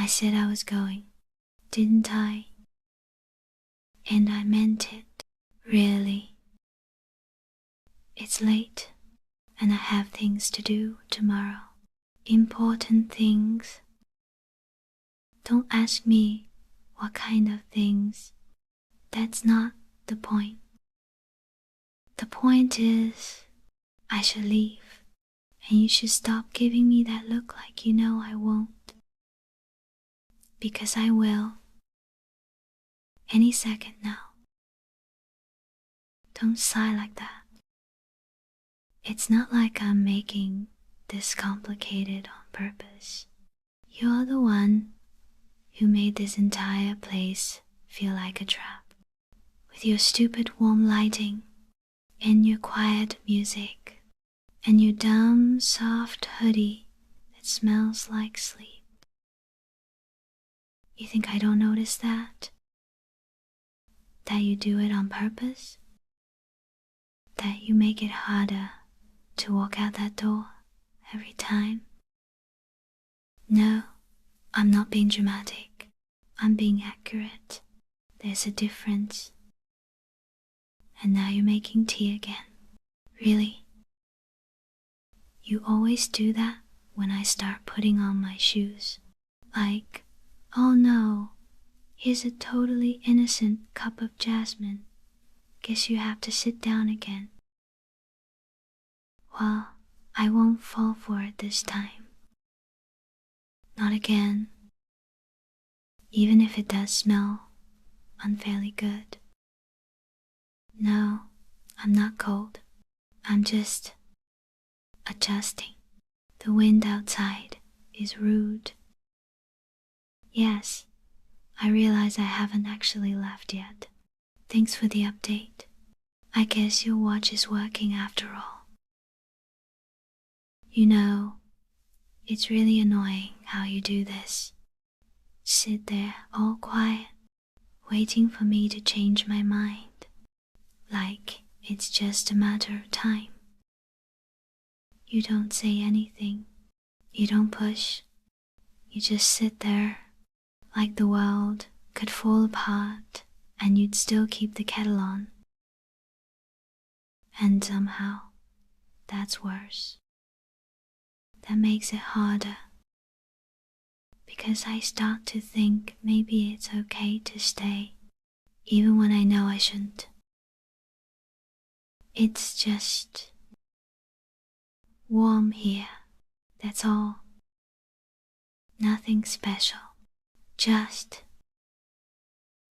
I said I was going, didn't I? And I meant it, really. It's late, and I have things to do tomorrow. Important things. Don't ask me what kind of things. That's not the point. The point is, I should leave, and you should stop giving me that look like you know I won't. Because I will. Any second now. Don't sigh like that. It's not like I'm making this complicated on purpose. You're the one who made this entire place feel like a trap. With your stupid warm lighting, and your quiet music, and your dumb soft hoodie that smells like sleep. You think I don't notice that? That you do it on purpose? That you make it harder to walk out that door every time? No, I'm not being dramatic. I'm being accurate. There's a difference. And now you're making tea again. Really? You always do that when I start putting on my shoes. Like, oh no, here's a totally innocent cup of jasmine. Guess you have to sit down again. Well, I won't fall for it this time. Not again. Even if it does smell unfairly good. No, I'm not cold. I'm just adjusting. The wind outside is rude. Yes, I realize I haven't actually left yet. Thanks for the update. I guess your watch is working after all. You know, it's really annoying how you do this. Sit there all quiet, waiting for me to change my mind. Like it's just a matter of time. You don't say anything. You don't push. You just sit there, like the world could fall apart and you'd still keep the kettle on. And somehow, that's worse. That makes it harder. Because I start to think maybe it's okay to stay, even when I know I shouldn't. It's just warm here, that's all. Nothing special, just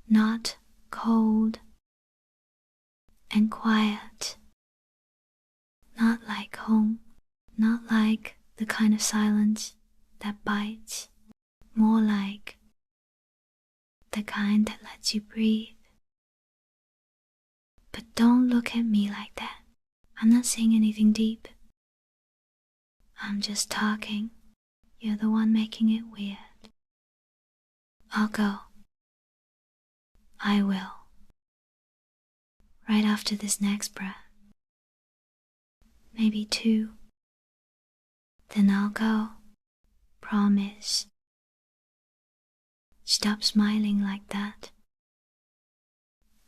not cold and quiet. Not like home, not like the kind of silence that bites, more like the kind that lets you breathe. But don't look at me like that. I'm not saying anything deep. I'm just talking. You're the one making it weird. I'll go. I will. Right after this next breath. Maybe 2. Then I'll go. Promise. Stop smiling like that.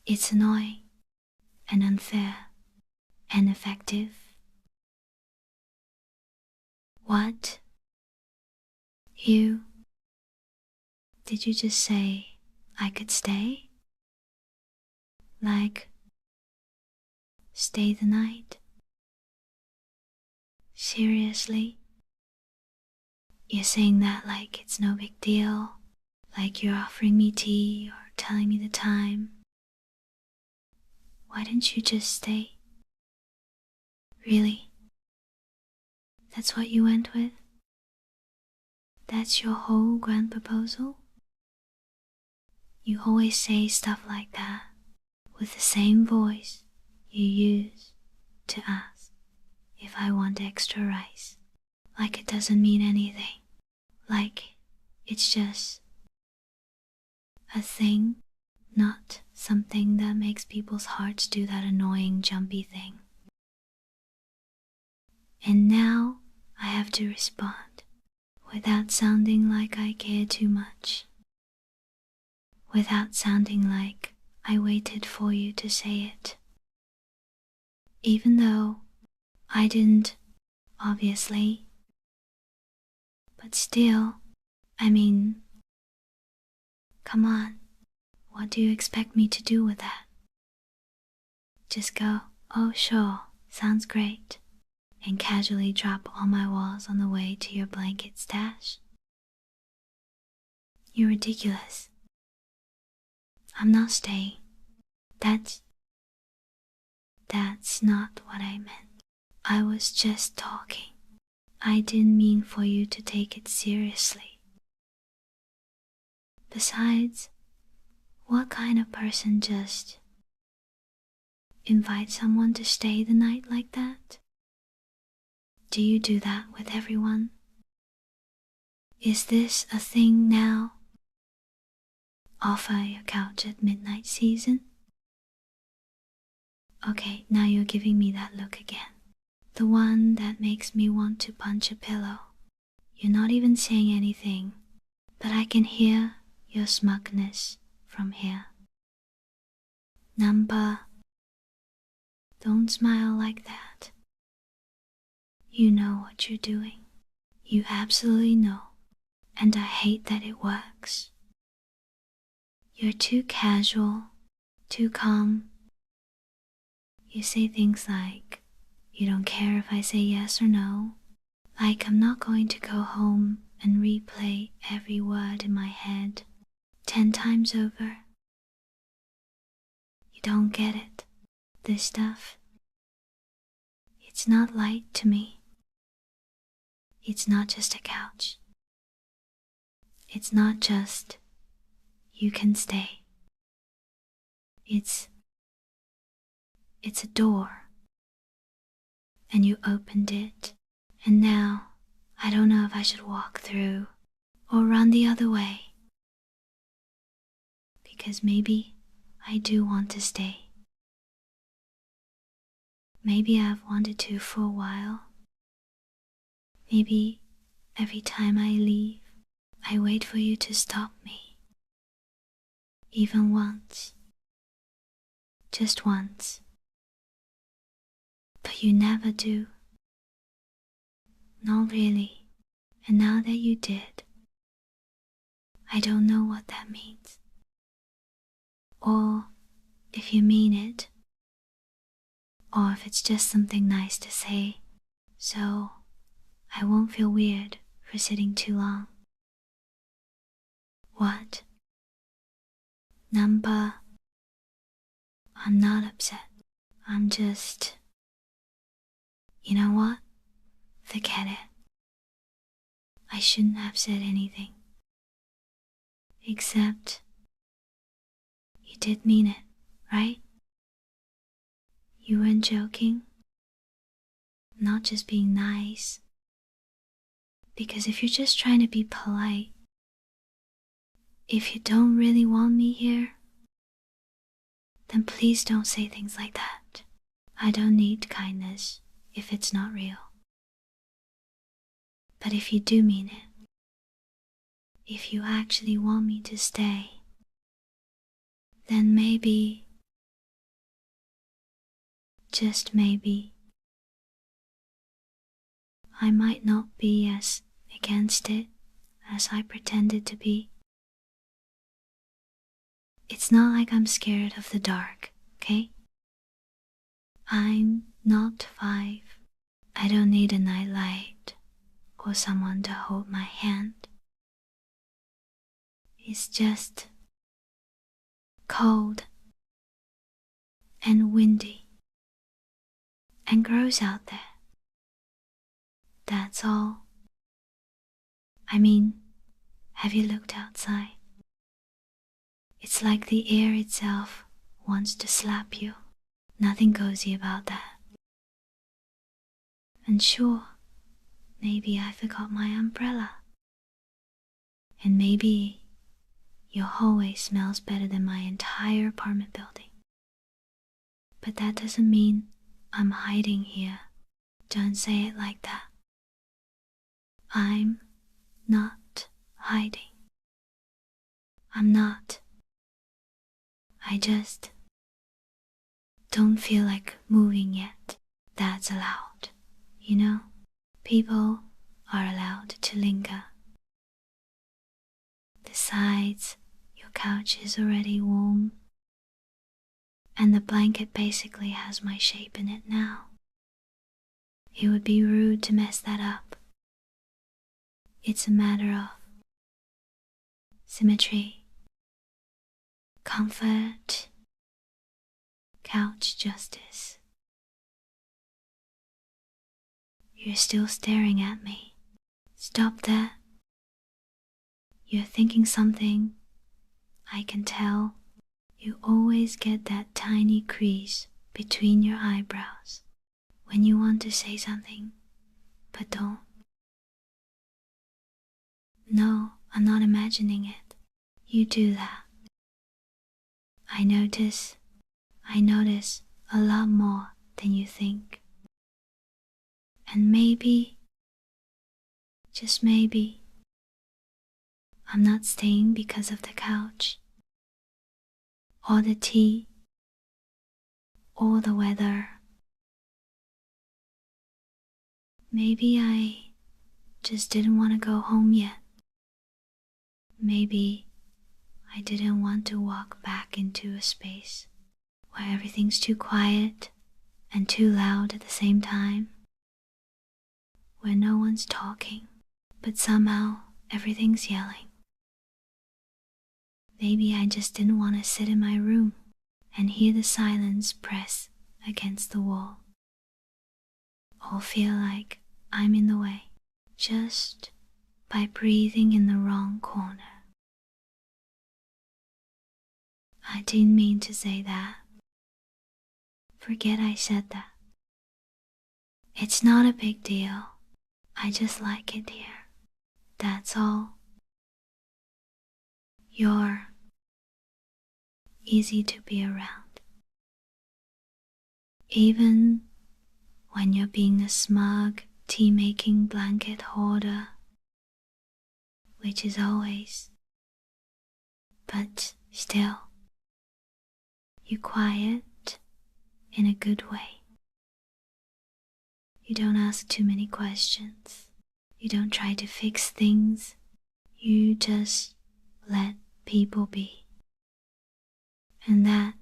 It's annoying and unfair and effective. What? You? Did you just say I could stay? Like, stay the night? Seriously? You're saying that like it's no big deal, like you're offering me tea or telling me the time. Why didn't you just stay? Really? That's what you went with? That's your whole grand proposal? You always say stuff like that, with the same voice you use to ask if I want extra rice. Like it doesn't mean anything. Like it's just a thing, not something that makes people's hearts do that annoying jumpy thing. And now I have to respond. without sounding like I care too much, without sounding like I waited for you to say it. Even though I didn't, obviously. But still, I mean, come on, what do you expect me to do with that? Just go, "Oh sure, sounds great," and casually drop all my walls on the way to your blanket stash? You're ridiculous. I'm not staying. That's not what I meant. I was just talking. I didn't mean for you to take it seriously. Besides, what kind of person just invite someone to stay the night like that? Do you do that with everyone? Is this a thing now? Offer your couch at midnight season? Okay, now you're giving me that look again. The one that makes me want to punch a pillow. You're not even saying anything, but I can hear your smugness from here. Number, don't smile like that. You know what you're doing. You absolutely know, and I hate that it works. You're too casual, too calm. You say things like, you don't care if I say yes or no. Like I'm not going to go home and replay every word in my head 10 times over. You don't get it. This stuff, it's not light to me. It's not just a couch. It's not just, you can stay. It's a door. And you opened it, and now I don't know if I should walk through or run the other way. Because maybe I do want to stay. Maybe I've wanted to for a while. Maybe every time I leave, I wait for you to stop me. Even once. Just once. But you never do. Not really. And now that you did, I don't know what that means. Or if you mean it. Or if it's just something nice to say, so I won't feel weird for sitting too long. What? Number, I'm not upset. I'm just, you know what? Forget it. I shouldn't have said anything. Except, you did mean it, right? You weren't joking? Not just being nice. Because if you're just trying to be polite, if you don't really want me here, then please don't say things like that. I don't need kindness if it's not real. But if you do mean it, if you actually want me to stay, then maybe, just maybe, I might not be as against it as I pretended to be. It's not like I'm scared of the dark, okay? I'm not 5. I don't need a nightlight or someone to hold my hand. It's just cold and windy and gross out there. That's all. I mean, have you looked outside? It's like the air itself wants to slap you. Nothing cozy about that. And sure, maybe I forgot my umbrella. And maybe your hallway smells better than my entire apartment building. But that doesn't mean I'm hiding here. Don't say it like that. I'm not hiding. I'm not. I just don't feel like moving yet. That's allowed. You know, people are allowed to linger. Besides, your couch is already warm, and the blanket basically has my shape in it now. It would be rude to mess that up. It's a matter of symmetry, comfort, couch justice. You're still staring at me. Stop that. You're thinking something. I can tell. You always get that tiny crease between your eyebrows when you want to say something, but don't. No, I'm not imagining it. You do that. I notice a lot more than you think. And maybe, just maybe, I'm not staying because of the couch, or the tea, or the weather. Maybe I just didn't want to go home yet. Maybe I didn't want to walk back into a space where everything's too quiet and too loud at the same time, where no one's talking, but somehow everything's yelling. Maybe I just didn't want to sit in my room and hear the silence press against the wall, or feel like I'm in the way just by breathing in the wrong corner. I didn't mean to say that. Forget I said that. It's not a big deal. I just like it here. That's all. You're easy to be around. Even when you're being a smug, tea-making blanket hoarder, which is always, but still, you're quiet in a good way. You don't ask too many questions. You don't try to fix things. You just let people be. And that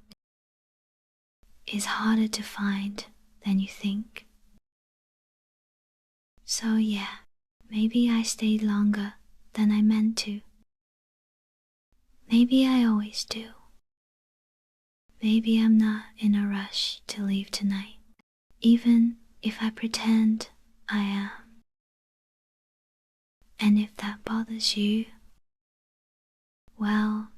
is harder to find than you think. So yeah, maybe I stayed longer than I meant to. Maybe I always do. Maybe I'm not in a rush to leave tonight, even if I pretend I am. And if that bothers you, well,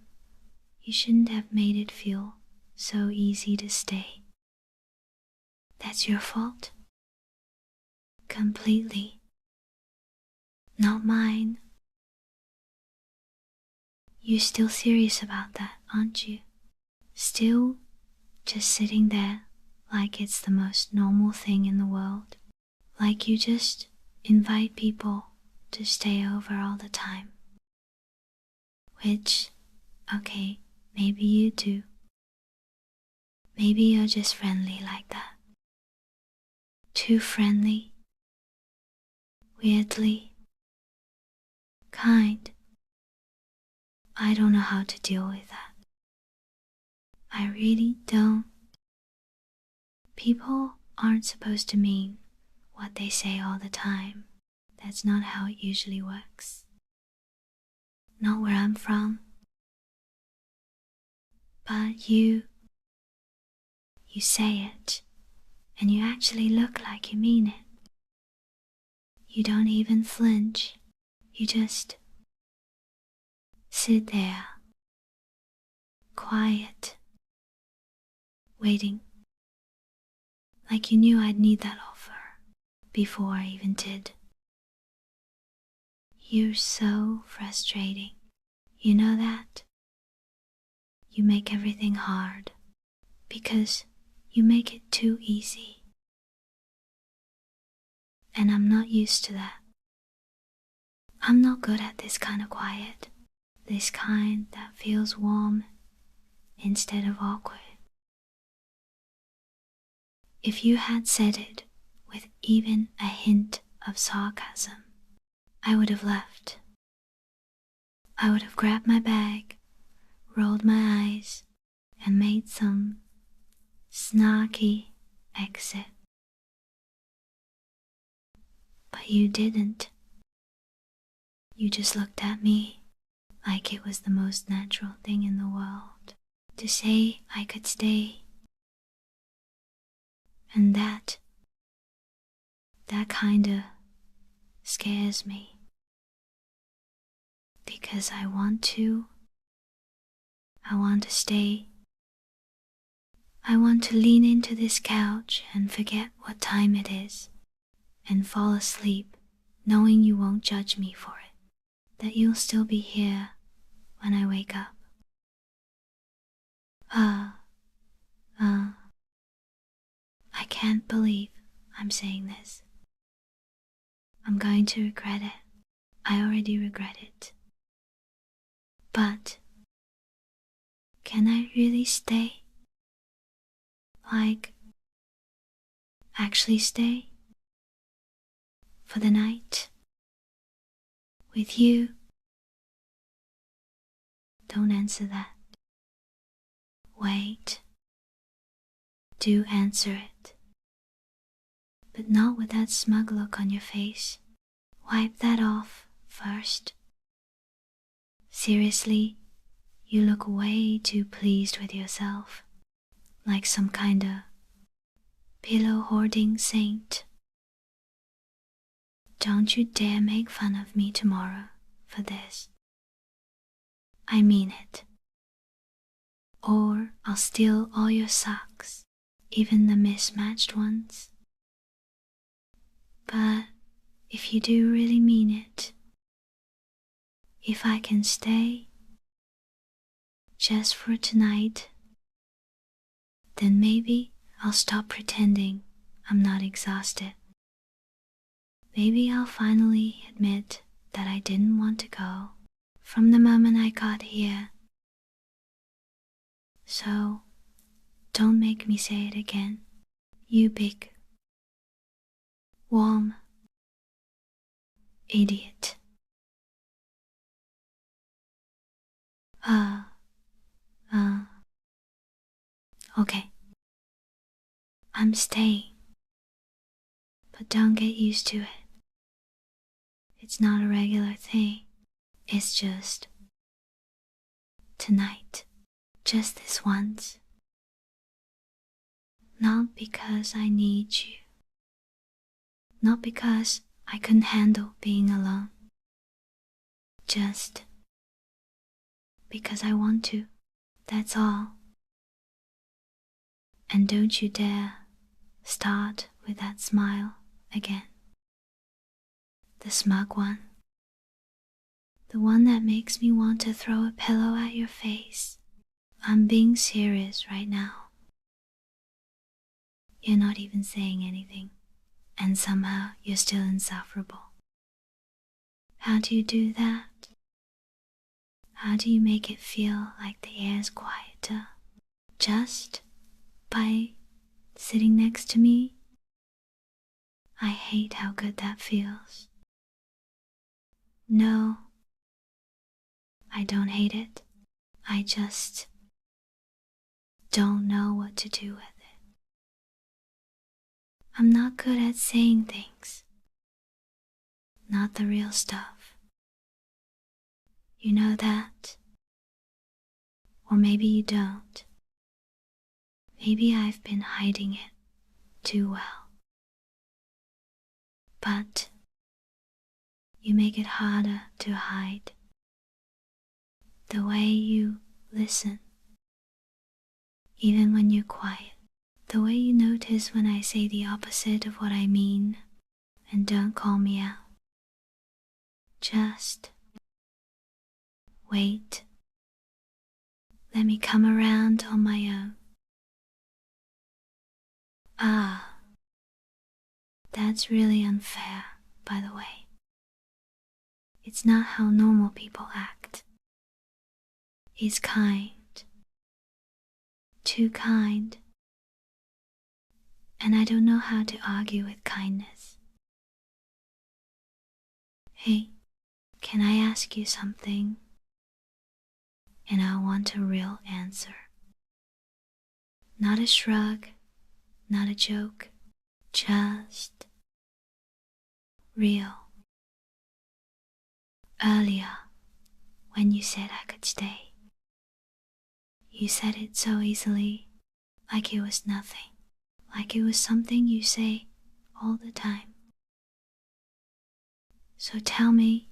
you shouldn't have made it feel so easy to stay. That's your fault. Completely. Not mine. You're still serious about that, aren't you? Still just sitting there like it's the most normal thing in the world. Like you just invite people to stay over all the time. Which, okay, maybe you do. Maybe you're just friendly like that. Too friendly. Weirdly. Kind. I don't know how to deal with that. I really don't. People aren't supposed to mean what they say all the time. That's not how it usually works. Not where I'm from. But you say it, and you actually look like you mean it. You don't even flinch. You just sit there, quiet, waiting, like you knew I'd need that offer before I even did. You're so frustrating. You know that? You make everything hard because you make it too easy. And I'm not used to that. I'm not good at this kind of quiet, this kind that feels warm instead of awkward. If you had said it with even a hint of sarcasm, I would have left. I would have grabbed my bag, rolled my eyes, and made some snarky exit. But you didn't. You just looked at me like it was the most natural thing in the world to say I could stay. And that kinda scares me. Because I want to stay. I want to lean into this couch and forget what time it is and fall asleep knowing you won't judge me for it, that you'll still be here when I wake up. I can't believe I'm saying this. I'm going to regret it. I already regret it. But can I really stay? Like, actually stay? For the night? With you? Don't answer that. Wait. Do answer it. But not with that smug look on your face. Wipe that off first. Seriously, you look way too pleased with yourself, like some kinda pillow-hoarding saint. Don't you dare make fun of me tomorrow for this. I mean it. Or I'll steal all your socks, even the mismatched ones. But if you do really mean it, if I can stay just for tonight, then maybe I'll stop pretending I'm not exhausted. Maybe I'll finally admit that I didn't want to go from the moment I got here. So, don't make me say it again, you big, warm idiot. Okay. I'm staying. But don't get used to it. It's not a regular thing. It's just tonight. Just this once. Not because I need you. Not because I couldn't handle being alone. Just because I want to. That's all. And don't you dare start with that smile again. The smug one. The one that makes me want to throw a pillow at your face. I'm being serious right now. You're not even saying anything, and somehow you're still insufferable. How do you do that? How do you make it feel like the air's quieter? Just by sitting next to me? I hate how good that feels. No, I don't hate it. I just don't know what to do with it. I'm not good at saying things. Not the real stuff. You know that? Or maybe you don't. Maybe I've been hiding it too well. But you make it harder to hide. The way you listen, even when you're quiet. The way you notice when I say the opposite of what I mean and don't call me out. Just wait. Let me come around on my own. That's really unfair, by the way. It's not how normal people act. It's kind. Too kind. And I don't know how to argue with kindness. Hey, can I ask you something? And I want a real answer. Not a shrug, not a joke, just real. Earlier, when you said I could stay, you said it so easily, like it was nothing, like it was something you say all the time. So tell me,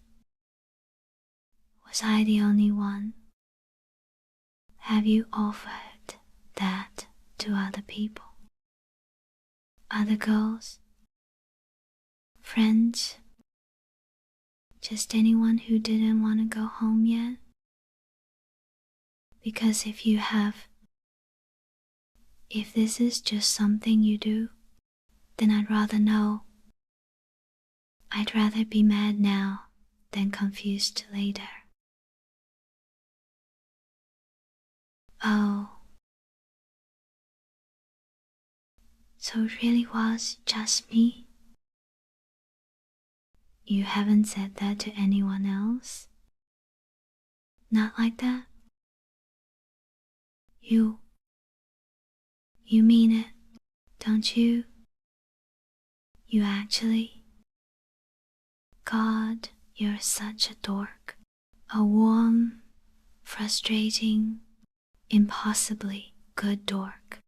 was I the only one? Have you offered that to other people? Other girls? Friends? Just anyone who didn't want to go home yet? Because if you have, if this is just something you do, then I'd rather know. I'd rather be mad now than confused later. Oh, so it really was just me? You haven't said that to anyone else? Not like that? You mean it, don't you? You actually? God, you're such a dork. A warm, frustrating, impossibly good dork.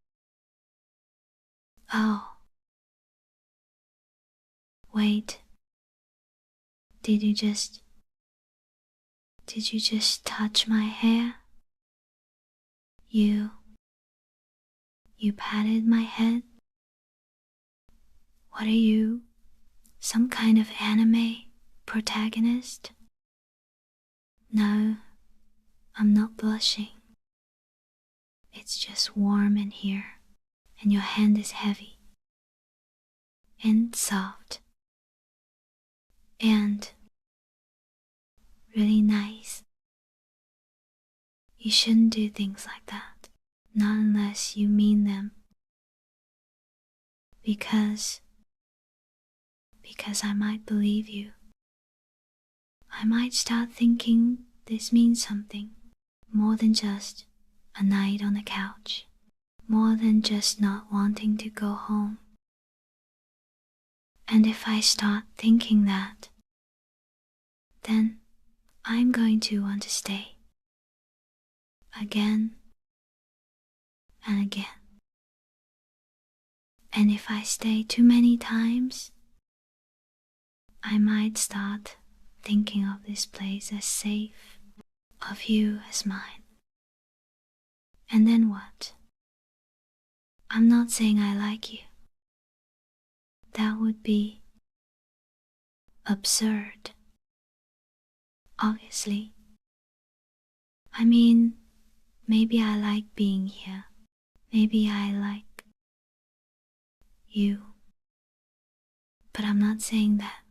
Oh. Wait. Did you just touch my hair? You patted my head? What are you? Some kind of anime protagonist? No, I'm not blushing. It's just warm in here, and your hand is heavy and soft and really nice. You shouldn't do things like that, not unless you mean them. Because I might believe you. I might start thinking this means something, more than just a night on the couch, more than just not wanting to go home. And if I start thinking that, then I'm going to want to stay. Again and again. And if I stay too many times, I might start thinking of this place as safe, of you as mine. And then what? I'm not saying I like you. That would be absurd. Obviously. I mean, maybe I like being here. Maybe I like you. But I'm not saying that.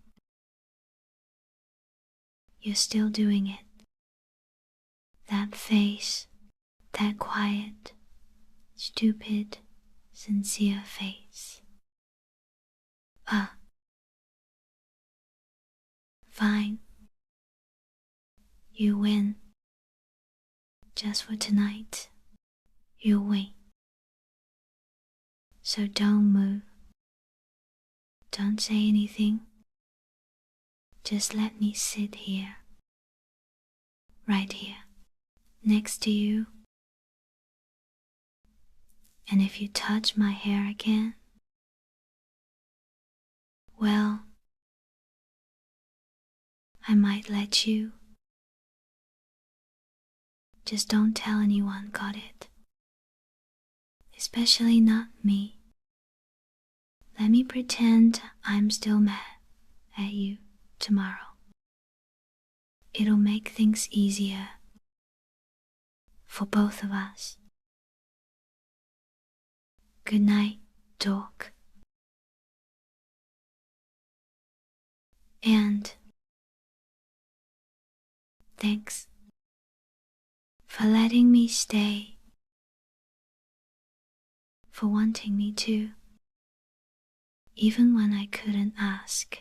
You're still doing it. That face, that quiet, stupid, sincere face. Fine. You win. Just for tonight, you win. So don't move. Don't say anything. Just let me sit here. Right here. Next to you. And if you touch my hair again, well, I might let you. Just don't tell anyone, got it? Especially not me. Let me pretend I'm still mad at you tomorrow. It'll make things easier for both of us. Good night, dork. And Thanks for letting me stay, for wanting me to, even when I couldn't ask.